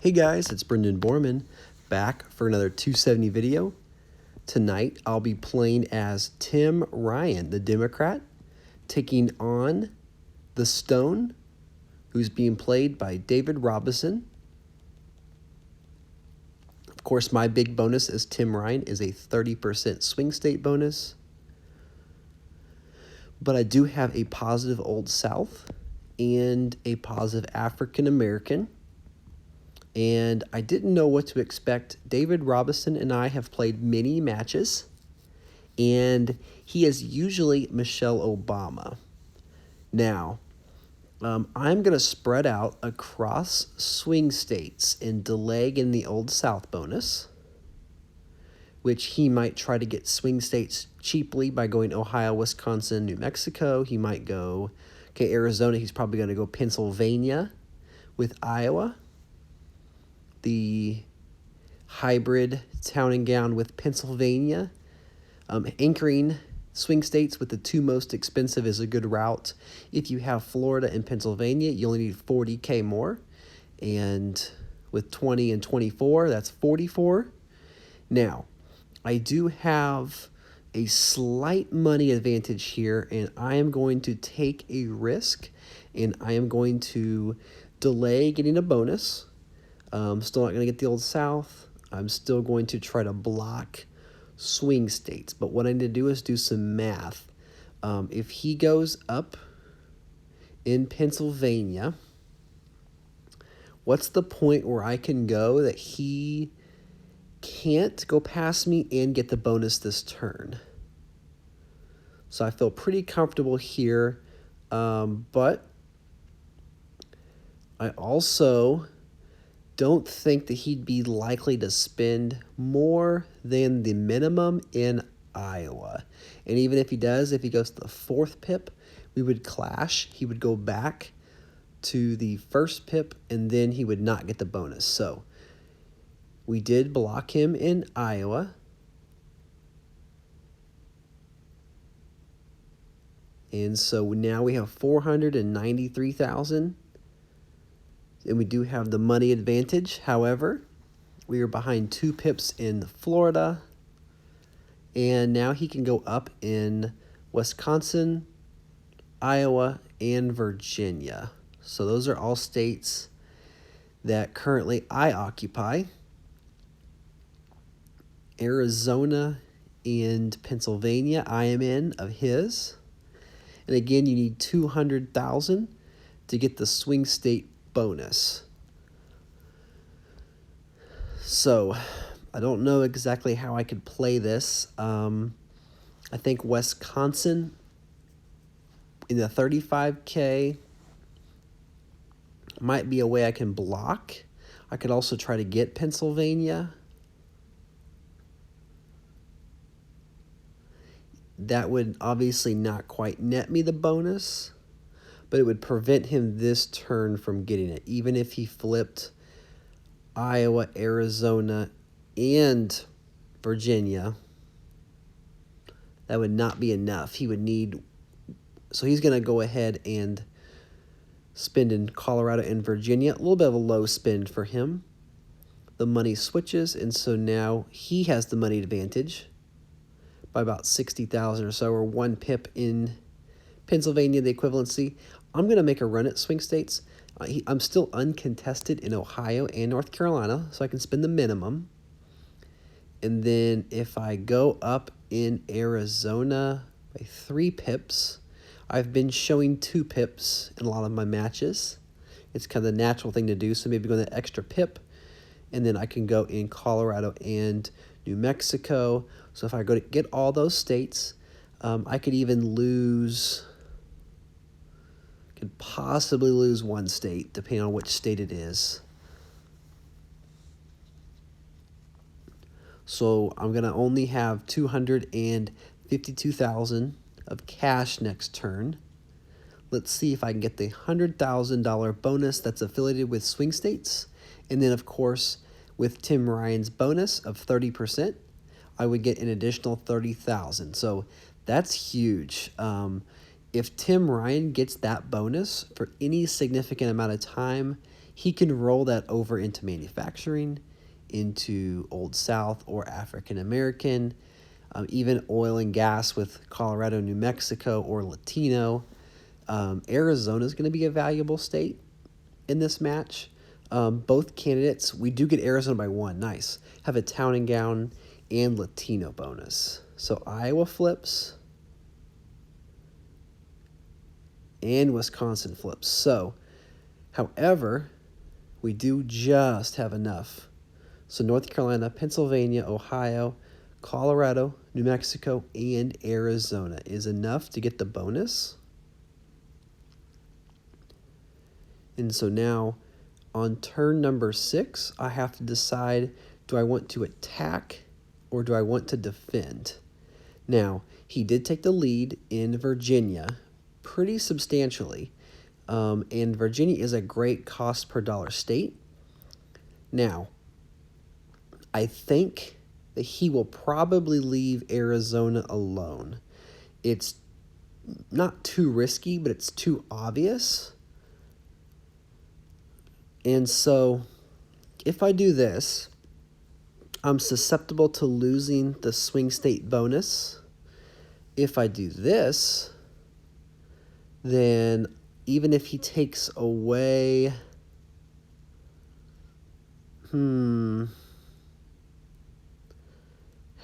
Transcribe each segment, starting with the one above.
Hey guys, it's Brendan Borman back for another 270 video. Tonight I'll be playing as Tim Ryan, the Democrat, taking on the Stone, who's being played by David Robison. Of course, my big bonus as Tim Ryan is a 30% swing state bonus. But I do have a positive Old South and a positive African American. And I didn't know what to expect. David Robison and I have played many matches, and he is usually Michelle Obama. Now, I'm going to spread out across swing states and delay in the Old South bonus, which he might try to get swing states cheaply by going Ohio, Wisconsin, New Mexico. He might go, Arizona. He's probably going to go Pennsylvania with Iowa. The hybrid town and gown with Pennsylvania. Anchoring swing states with the two most expensive is a good route. If you have Florida and Pennsylvania, you only need $40K more. And with 20 and 24, that's 44. Now, I do have a slight money advantage here, and I am going to take a risk, and I am going to delay getting a bonus. Still not going to get the Old South. I'm still going to try to block swing states. But what I need to do is do some math. If he goes up in Pennsylvania, what's the point where I can go that he can't go past me and get the bonus this turn? So I feel pretty comfortable here. But I also don't think that he'd be likely to spend more than the minimum in Iowa. And even if he does, if he goes to the fourth pip, we would clash. He would go back to the first pip, and then he would not get the bonus. So we did block him in Iowa. And so now we have 493,000. And we do have the money advantage. However, we are behind 2 pips in Florida. And now he can go up in Wisconsin, Iowa, and Virginia. So those are all states that currently I occupy. Arizona and Pennsylvania I am in of his. And again, you need 200,000 to get the swing state bonus. So I don't know exactly how I could play this. I think Wisconsin in the 35K might be a way I can block. I could also try to get Pennsylvania. That would obviously not quite net me the bonus, but it would prevent him this turn from getting it. Even if he flipped Iowa, Arizona, and Virginia, that would not be enough. He would need, so he's going to go ahead and spend in Colorado and Virginia. A little bit of a low spend for him. The money switches, and so now he has the money advantage by about 60,000 or so, or 1 pip in Pennsylvania, the equivalency. I'm going to make a run at swing states. I'm still uncontested in Ohio and North Carolina, so I can spend the minimum. And then if I go up in Arizona by 3 pips, I've been showing 2 pips in a lot of my matches. It's kind of the natural thing to do, so maybe go that extra pip, and then I can go in Colorado and New Mexico. So if I go to get all those states, I could even lose, could possibly lose 1 state, depending on which state it is. So I'm going to only have 252,000 of cash next turn. Let's see if I can get the $100,000 bonus that's affiliated with swing states. And then, of course, with Tim Ryan's bonus of 30%, I would get an additional 30,000. So that's huge. If Tim Ryan gets that bonus for any significant amount of time, he can roll that over into manufacturing, into Old South or African American, even oil and gas with Colorado, New Mexico, or Latino. Arizona is going to be a valuable state in this match. Both candidates, we do get Arizona by 1. Nice. Have a town and gown and Latino bonus. So Iowa flips and Wisconsin flips. So, however, we do just have enough. So North Carolina, Pennsylvania, Ohio, Colorado, New Mexico, and Arizona is enough to get the bonus. And so now on turn number 6, I have to decide, do I want to attack or do I want to defend? Now, he did take the lead in Virginia pretty substantially. And Virginia is a great cost per dollar state. Now, I think that he will probably leave Arizona alone. It's not too risky, but it's too obvious. And so, if I do this, I'm susceptible to losing the swing state bonus. If I do this, then even if he takes away...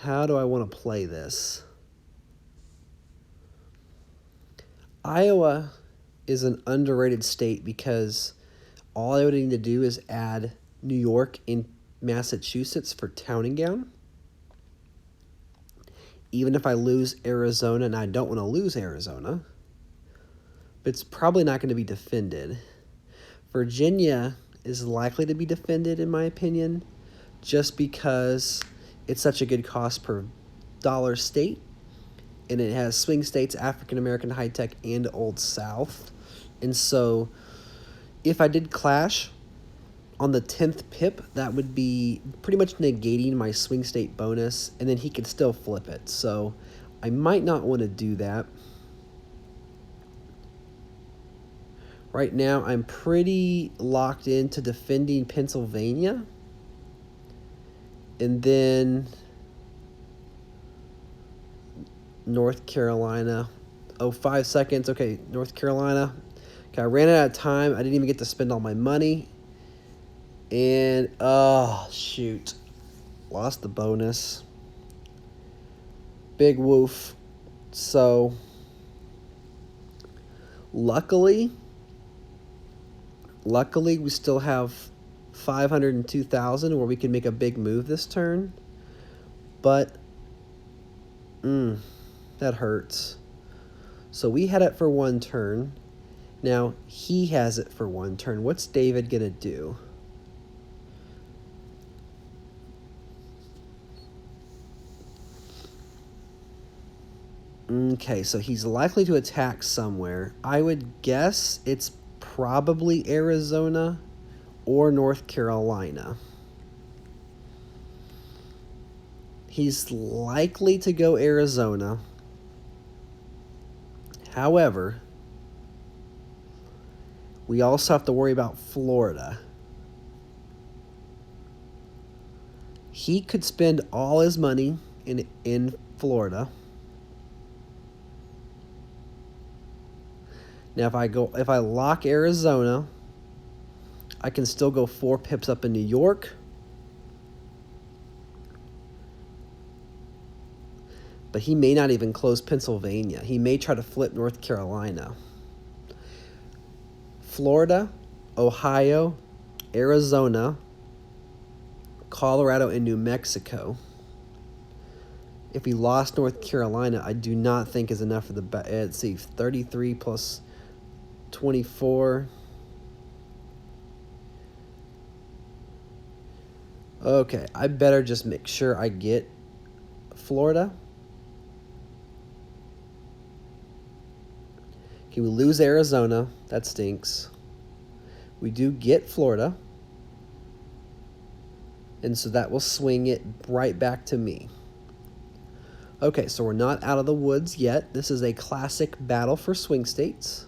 How do I want to play this? Iowa is an underrated state because all I would need to do is add New York and Massachusetts for town and gown. Even if I lose Arizona, and I don't want to lose Arizona, but it's probably not going to be defended. Virginia is likely to be defended, in my opinion, just because it's such a good cost per dollar state, and it has swing states, African American, high tech, and Old South. And so if I did clash on the 10th pip, that would be pretty much negating my swing state bonus, and then he could still flip it. So I might not want to do that. Right now, I'm pretty locked into defending Pennsylvania. And then North Carolina. Oh, 5 seconds. Okay, North Carolina. Okay, I ran out of time. I didn't even get to spend all my money. And, oh, shoot. Lost the bonus. Big woof. So, luckily, we still have 502,000 where we can make a big move this turn. But, that hurts. So we had it for 1 turn. Now, he has it for 1 turn. What's David going to do? Okay, so he's likely to attack somewhere. I would guess it's probably Arizona or North Carolina. He's likely to go Arizona. However, we also have to worry about Florida. He could spend all his money in Florida. Now, if I lock Arizona, I can still go 4 pips up in New York. But he may not even close Pennsylvania. He may try to flip North Carolina. Florida, Ohio, Arizona, Colorado, and New Mexico. If he lost North Carolina, I do not think is enough for the... Let's see, 33 plus 24. Okay, I better just make sure I get Florida. Okay, we lose Arizona. That stinks. We do get Florida. And so that will swing it right back to me. Okay, so we're not out of the woods yet. This is a classic battle for swing states.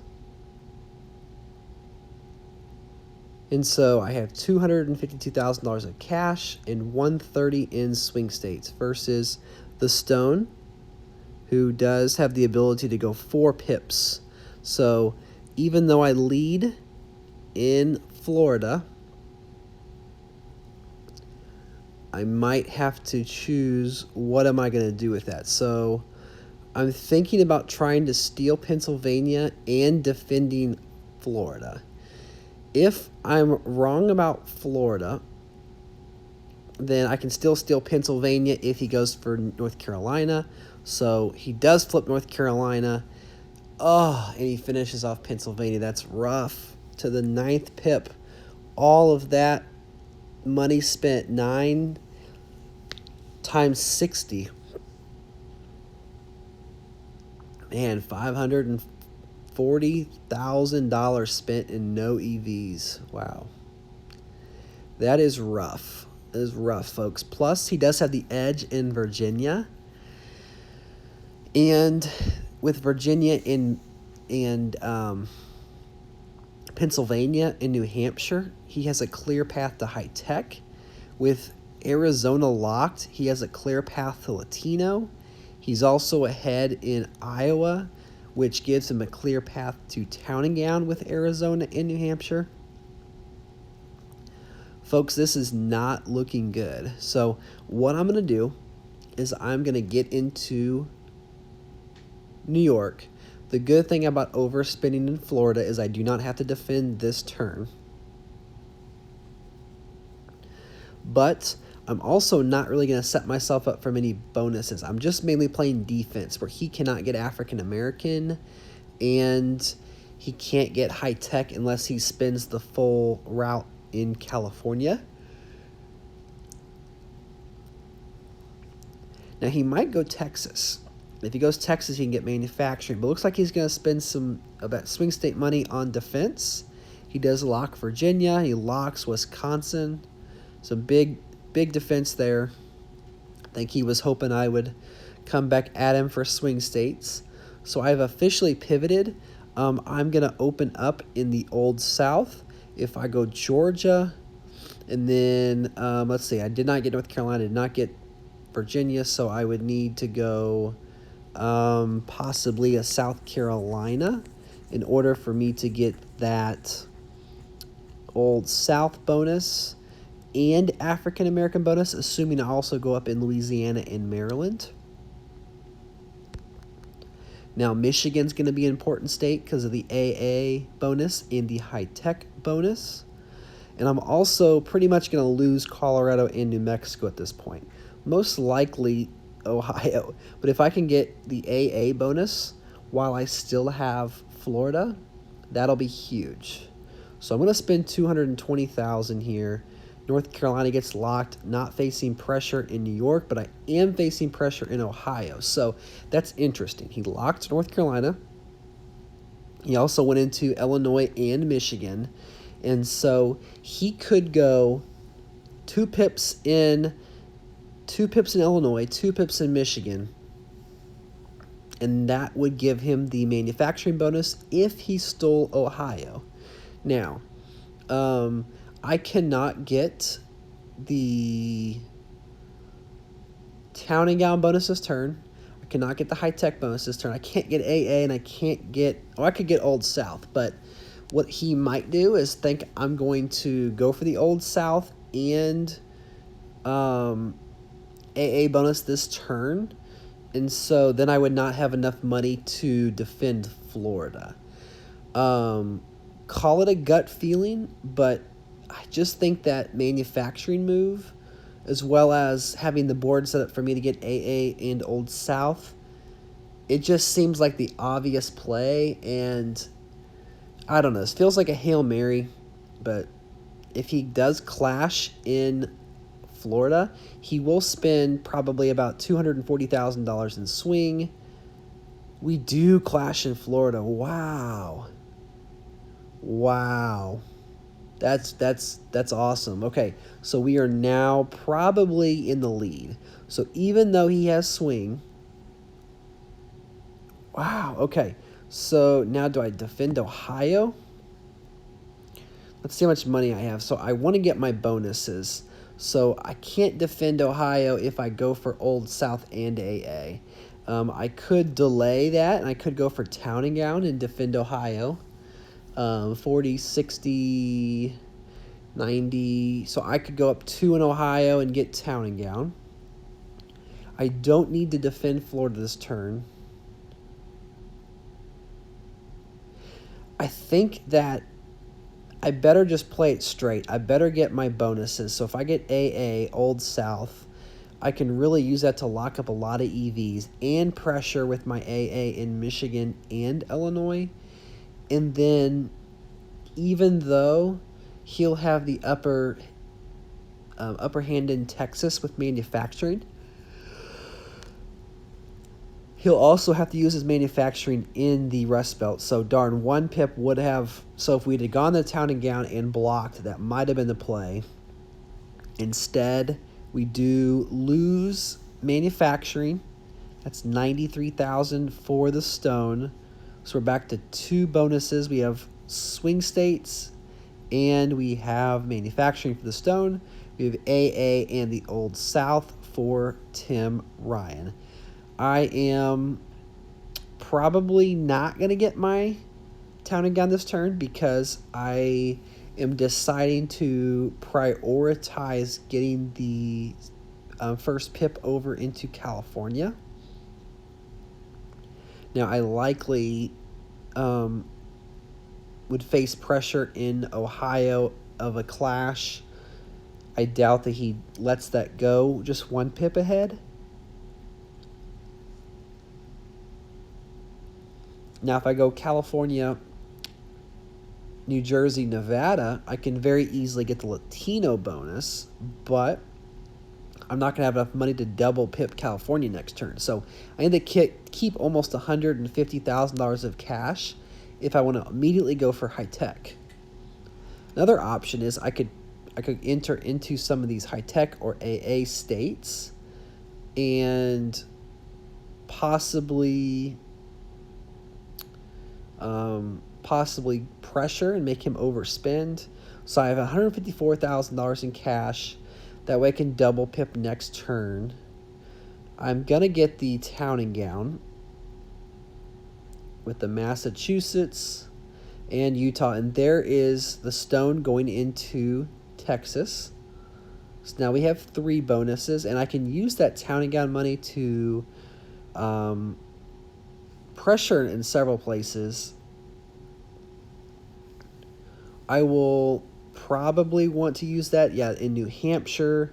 And so I have $252,000 of cash and 130 in swing states versus the Stone, who does have the ability to go 4 pips. So even though I lead in Florida, I might have to choose what am I going to do with that. So I'm thinking about trying to steal Pennsylvania and defending Florida. If I'm wrong about Florida, then I can still steal Pennsylvania if he goes for North Carolina. So he does flip North Carolina. Oh, and he finishes off Pennsylvania. That's rough. To the 9th pip. All of that money spent, 9 times 60. Man, $540,000 spent in no EVs. Wow. That is rough. That is rough, folks. Plus, he does have the edge in Virginia. And with Virginia and Pennsylvania and New Hampshire, he has a clear path to high tech. With Arizona locked, he has a clear path to Latino. He's also ahead in Iowa, which gives him a clear path to town and gown with Arizona and New Hampshire. Folks, this is not looking good. So what I'm going to do is I'm going to get into New York. The good thing about overspending in Florida is I do not have to defend this turn. But I'm also not really going to set myself up for many bonuses. I'm just mainly playing defense where he cannot get African American and he can't get high tech unless he spins the full route in California. Now he might go Texas. If he goes Texas, he can get manufacturing. But it looks like he's going to spend some of that swing state money on defense. He does lock Virginia. He locks Wisconsin. Some big defense there. I think he was hoping I would come back at him for swing states. So I've officially pivoted. I'm going to open up in the Old South. If I go Georgia, and then, let's see, I did not get North Carolina, did not get Virginia, so I would need to go possibly a South Carolina in order for me to get that Old South bonus and African American bonus, assuming I also go up in Louisiana and Maryland. Now, Michigan's going to be an important state because of the AA bonus and the high-tech bonus. And I'm also pretty much going to lose Colorado and New Mexico at this point. Most likely Ohio. But if I can get the AA bonus while I still have Florida, that'll be huge. So I'm going to spend $220,000 here. North Carolina gets locked, not facing pressure in New York, but I am facing pressure in Ohio. So that's interesting. He locked North Carolina. He also went into Illinois and Michigan. And so he could go 2 pips in Illinois, 2 pips in Michigan. And that would give him the manufacturing bonus if he stole Ohio. Now, I cannot get the town and gown bonus this turn. I cannot get the high-tech bonus this turn. I can't get AA, and I can't get... Oh, I could get Old South, but what he might do is think I'm going to go for the Old South and AA bonus this turn. And so then I would not have enough money to defend Florida. Call it a gut feeling, but I just think that manufacturing move, as well as having the board set up for me to get AA and Old South, it just seems like the obvious play, and I don't know. This feels like a Hail Mary, but if he does clash in Florida, he will spend probably about $240,000 in swing. We do clash in Florida. Wow. That's awesome. Okay, so we are now probably in the lead. So even though he has swing, wow, okay. So now do I defend Ohio? let's see how much money I have. So I want to get my bonuses. So I can't defend Ohio if I go for Old South and AA. I could delay that, and I could go for Town and Gown and defend Ohio. 40, 60, 90. So I could go up 2 in Ohio and get Town and Gown. I don't need to defend Florida this turn. I think that I better just play it straight. I better get my bonuses. So if I get AA, Old South, I can really use that to lock up a lot of EVs and pressure with my AA in Michigan and Illinois. And then even though he'll have the upper hand in Texas with manufacturing, he'll also have to use his manufacturing in the Rust Belt. So darn, 1 pip would have... So if we'd have gone to Town and Gown and blocked, that might have been the play. Instead, we do lose manufacturing. That's $93,000 for the stone. So we're back to 2 bonuses. We have swing states, and we have manufacturing for the stone. We have AA and the Old South for Tim Ryan. I am probably not going to get my Town and Gown this turn because I am deciding to prioritize getting the first pip over into California. Now, I likely would face pressure in Ohio of a clash. I doubt that he lets that go just 1 pip ahead. Now, if I go California, New Jersey, Nevada, I can very easily get the Latino bonus, but I'm not going to have enough money to double pip California next turn. So I need to keep almost $150,000 of cash if I want to immediately go for high tech. Another option is I could enter into some of these high tech or AA states and possibly pressure and make him overspend. So I have $154,000 in cash. That way I can double pip next turn. I'm going to get the Town and Gown with the Massachusetts and Utah. And there is the stone going into Texas. So now we have 3 bonuses. And I can use that Town and Gown money to pressure in several places. I will probably want to use that, in New Hampshire.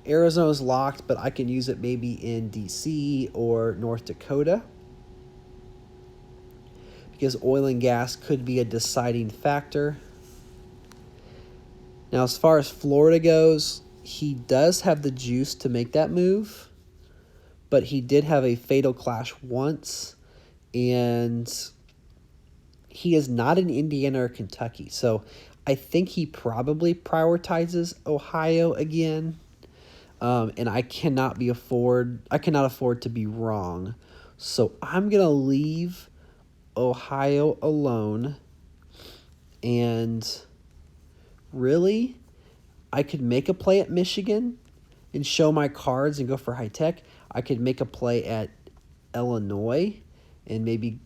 Arizona's locked, but I can use it maybe in DC or North Dakota, because oil and gas could be a deciding factor. Now, as far as Florida goes, he does have the juice to make that move, but he did have a fatal clash once, and he is not in Indiana or Kentucky. So I think he probably prioritizes Ohio again. And I cannot afford to be wrong. So I'm going to leave Ohio alone. And really, I could make a play at Michigan and show my cards and go for high tech. I could make a play at Illinois and maybe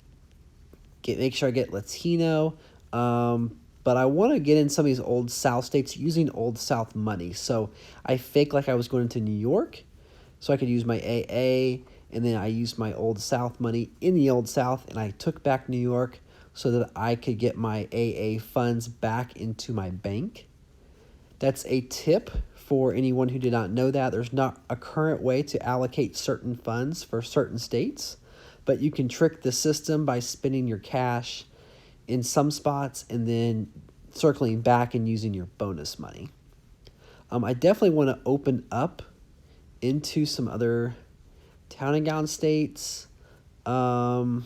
make sure I get Latino. But I want to get in some of these Old South states using Old South money. So I fake like I was going to New York, so I could use my AA, and then I used my Old South money in the Old South, and I took back New York so that I could get my AA funds back into my bank. That's a tip for anyone who did not know that. There's not a current way to allocate certain funds for certain states, but you can trick the system by spending your cash in some spots and then circling back and using your bonus money. I definitely want to open up into some other Town and Gown states. North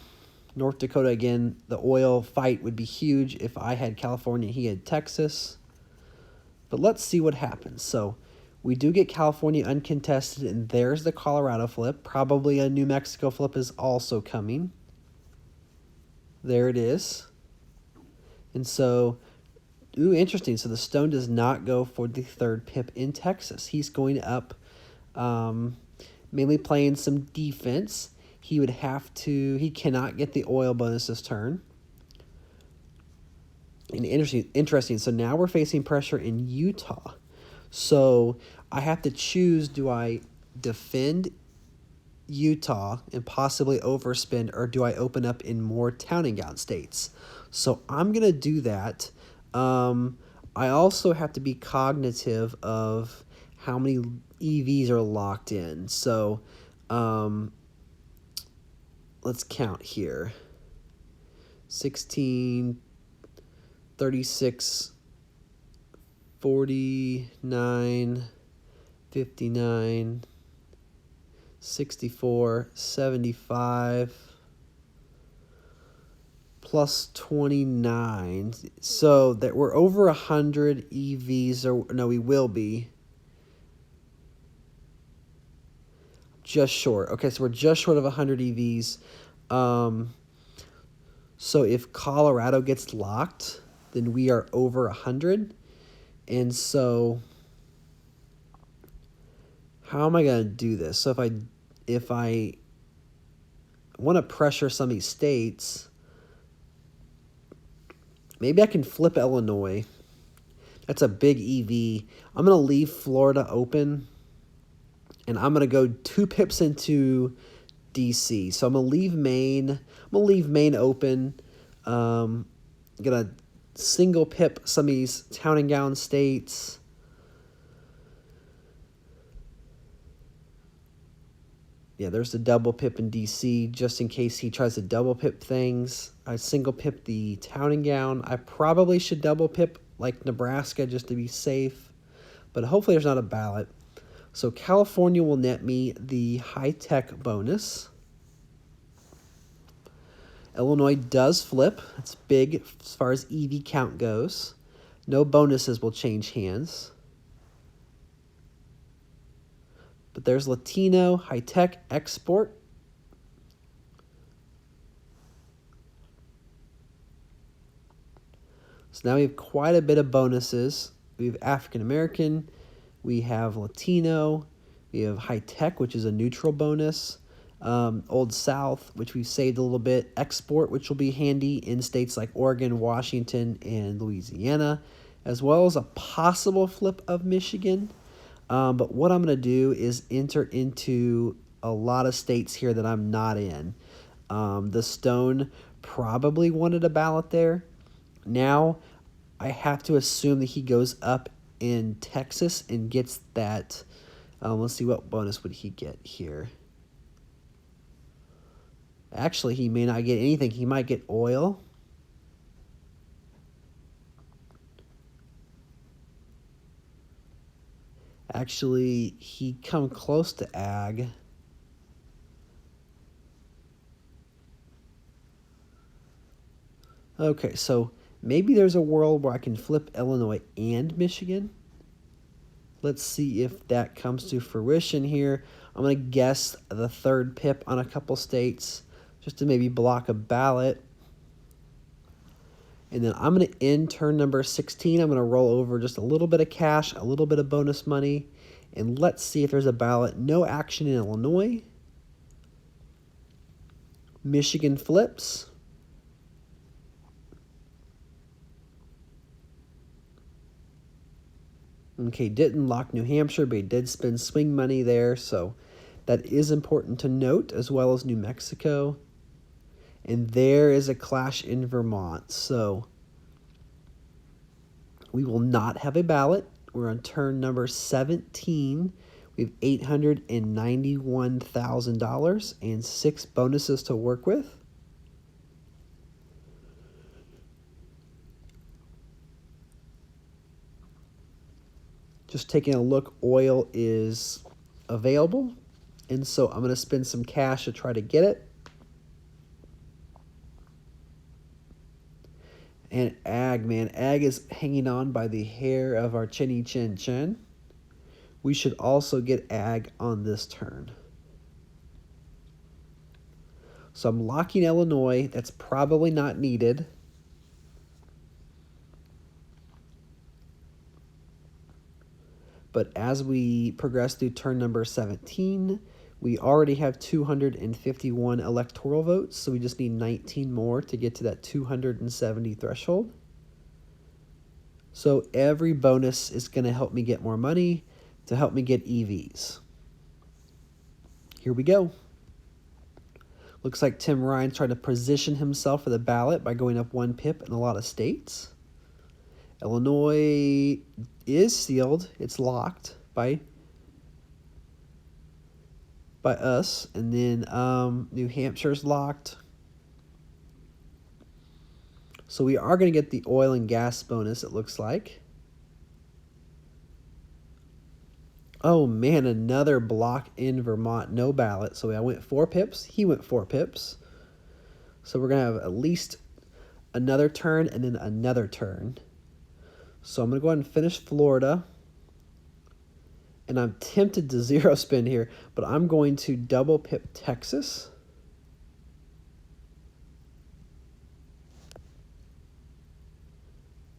Dakota, again, the oil fight would be huge if I had California, he had Texas. But let's see what happens. So we do get California uncontested, and there's the Colorado flip. Probably a New Mexico flip is also coming. There it is. And so Ooh, interesting. So the Stone does not go for the third pip in Texas. He's going up, mainly playing some defense. He would have to. He cannot get the oil bonus this turn. And interesting. So now we're facing pressure in Utah. So I have to choose: do I defend Utah and possibly overspend, or do I open up in more town and gown states? So I'm gonna do that. I also have to be cognitive of how many EVs are locked in. So let's count here: 16, 36, 49, 59, 64, 75, plus 29. So that we're over 100 EVs, or no, we will be. Just short. Okay, so we're just short of 100 EVs. So if Colorado gets locked, then we are over 100. And so how am I going to do this? So if I want to pressure some of these states, maybe I can flip Illinois. That's a big EV. I'm going to leave Florida open, and I'm going to go 2 pips into DC. So I'm going to leave Maine. I'm going to leave Maine open. I'm going to single pip some of these town and gown states. Yeah, there's the double pip in DC, just in case he tries to double pip things. I single pip the town and gown. I probably should double pip like Nebraska just to be safe, but hopefully there's not a ballot. So California will net me the high-tech bonus. Illinois does flip. That's big as far as EV count goes. No bonuses will change hands. But there's Latino, high-tech, export. So now we have quite a bit of bonuses. We have African-American, we have Latino, we have high-tech, which is a neutral bonus, Old South, which we've saved a little bit, export, which will be handy in states like Oregon, Washington, and Louisiana, as well as a possible flip of Michigan. But what I'm going to do is enter into a lot of states here that I'm not in. The Stone probably wanted a ballot there. Now I have to assume that he goes up in Texas and gets that. Let's see, what bonus would he get here? Actually, he may not get anything. He might get oil. Actually, he come close to ag. Okay, so maybe there's a world where I can flip Illinois and Michigan. Let's see if that comes to fruition here. I'm going to guess the third pip on a couple states just to maybe block a ballot. And then I'm going to end turn number 16. I'm going to roll over just a little bit of cash, a little bit of bonus money. And let's see if there's a ballot. No action in Illinois. Michigan flips. Okay, didn't lock New Hampshire, but he did spend swing money there, so that is important to note, as well as New Mexico. And there is a clash in Vermont, so we will not have a ballot. We're on turn number 17. We have $891,000 and 6 bonuses to work with. Just taking a look, oil is available, and so I'm going to spend some cash to try to get it. And ag, man, ag is hanging on by the hair of our chinny chin chin. We should also get ag on this turn. So I'm locking Illinois. That's probably not needed. But as we progress through turn number 17, we already have 251 electoral votes, so we just need 19 more to get to that 270 threshold. So every bonus is going to help me get more money to help me get EVs. Here we go. Looks like Tim Ryan's trying to position himself for the ballot by going up 1 pip in a lot of states. Illinois is sealed. It's locked by us. And then New Hampshire's locked. So we are going to get the oil and gas bonus, it looks like. Oh, man, another block in Vermont, no ballot. So I went 4 pips. He went 4 pips. So we're going to have at least another turn and then another turn. So I'm going to go ahead and finish Florida. And I'm tempted to zero spin here, but I'm going to double pip Texas.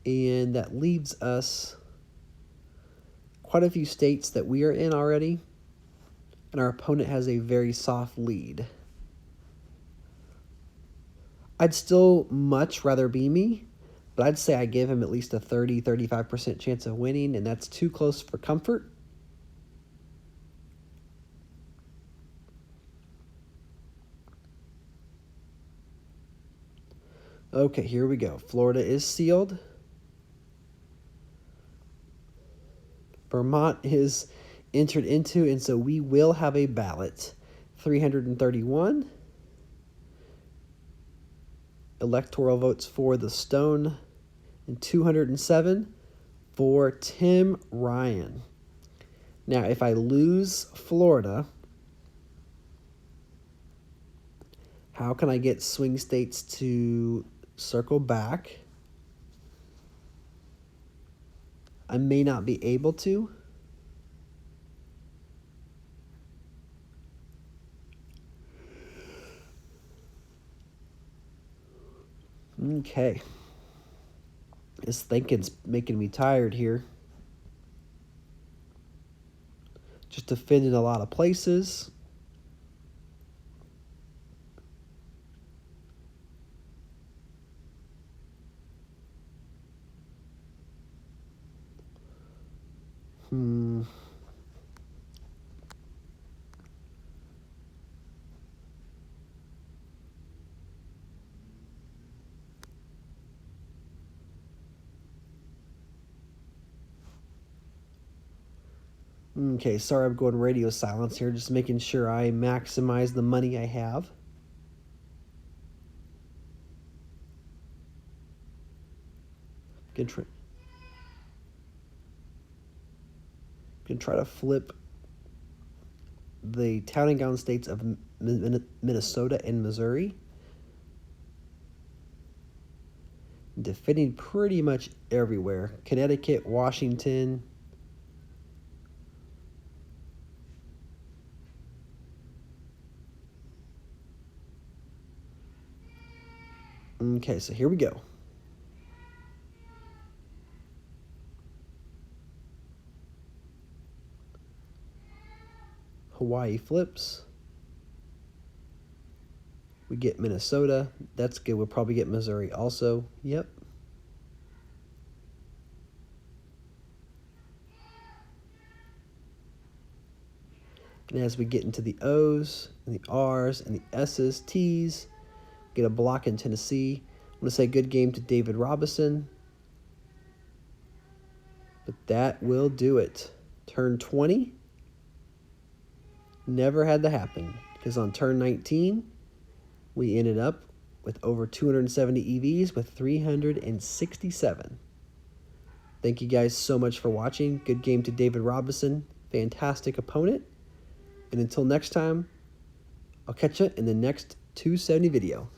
And that leaves us quite a few states that we are in already, and our opponent has a very soft lead. I'd still much rather be me, but I'd say I give him at least a 30-35% chance of winning, and that's too close for comfort. Okay, here we go. Florida is sealed. Vermont is entered into, and so we will have a ballot. 331 electoral votes for the Stone, and 207 for Tim Ryan. Now, if I lose Florida, how can I get swing states to circle back? I may not be able to. Okay. This thinking's making me tired here. Just to fit in a lot of places. Okay, sorry I'm going radio silence here, just making sure I maximize the money I have. Can try to flip the town and gown states of Minnesota and Missouri. Defending pretty much everywhere. Connecticut, Washington. Okay, so here we go. Hawaii flips. We get Minnesota. That's good. We'll probably get Missouri also. Yep. And as we get into the O's and the R's and the S's, T's, get a block in Tennessee. I'm going to say good game to David Robison. But that will do it. Turn 20. Never had that happen. Because on turn 19, we ended up with over 270 EVs with 367. Thank you guys so much for watching. Good game to David Robison. Fantastic opponent. And until next time, I'll catch you in the next 270 video.